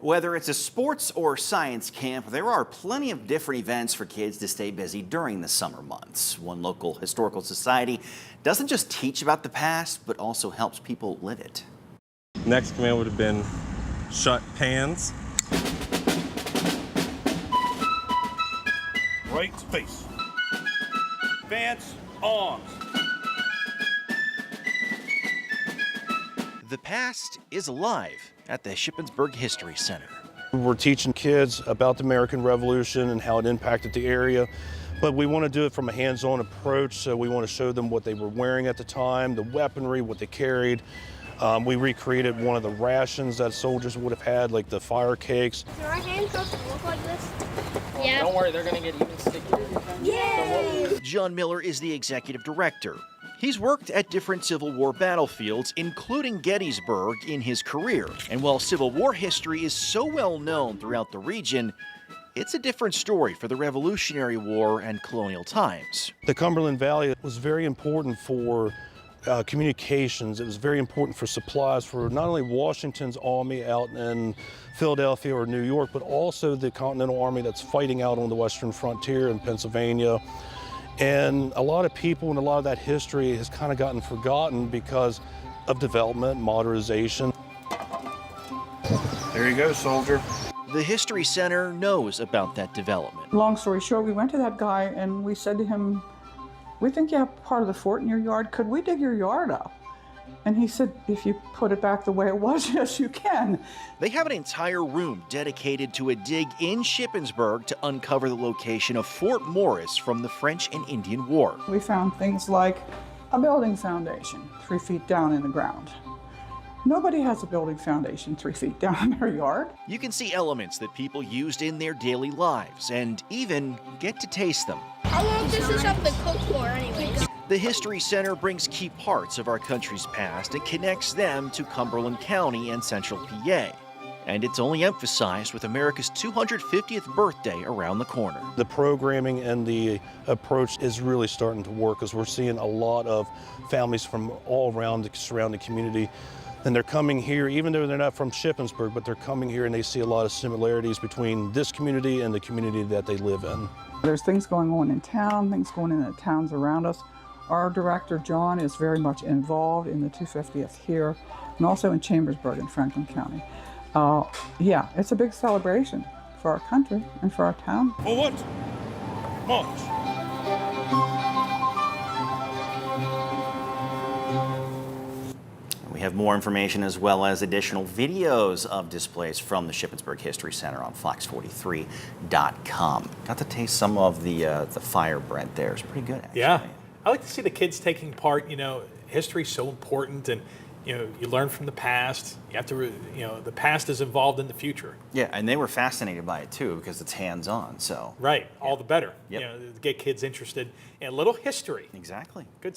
Whether it's a sports or science camp, there are plenty of different events for kids to stay busy during the summer months. One local historical society doesn't just teach about the past, but also helps people live it. Next command would have been shut pans. Right face. Advance arms. The past is alive at the Shippensburg History Center. We're teaching kids about the American Revolution and how it impacted the area, but we want to do it from a hands-on approach. So we want to show them what they were wearing at the time, the weaponry, what they carried. We recreated one of the rations that soldiers would have had, like the fire cakes. Do our hands supposed to look like this? Yeah. Don't worry, they're gonna get even stickier. Yay! John Miller is the executive director. He's worked at different Civil War battlefields, including Gettysburg, in his career. And while Civil War history is so well known throughout the region, it's a different story for the Revolutionary War and colonial times. The Cumberland Valley was very important for communications. It was very important for supplies for not only Washington's army out in Philadelphia or New York, but also the Continental Army that's fighting out on the western frontier in Pennsylvania. And a lot of people and a lot of that history has kind of gotten forgotten because of development, modernization. There you go, soldier. The History Center knows about that development. Long story short, we went to that guy and we said to him, "We think you have part of the fort in your yard. Could we dig your yard up?" And he said, "If you put it back the way it was, yes, you can." They have an entire room dedicated to a dig in Shippensburg to uncover the location of Fort Morris from the French and Indian War. We found things like a building foundation 3 feet down in the ground. Nobody has a building foundation 3 feet down in their yard. You can see elements that people used in their daily lives and even get to taste them. How long does this have to cook for anyways? The History Center brings key parts of our country's past and connects them to Cumberland County and Central PA. And it's only emphasized with America's 250th birthday around the corner. The programming and the approach is really starting to work as we're seeing a lot of families from all around the surrounding community. And they're coming here, even though they're not from Shippensburg, but they're coming here and they see a lot of similarities between this community and the community that they live in. There's things going on in town, things going on in the towns around us. Our director, John, is very much involved in the 250th here and also in Chambersburg in Franklin County. Yeah, it's a big celebration for our country and for our town. Forward. March. We have more information as well as additional videos of displays from the Shippensburg History Center on fox43.com. Got to taste some of the fire bread there. It's pretty good, actually. Yeah. I like to see the kids taking part. You know, history's so important, and you learn from the past. You have to, the past is involved in the future. Yeah, and they were fascinated by it too because it's hands-on. So right, all the better. Yep. To get kids interested in a little history. Exactly. Good.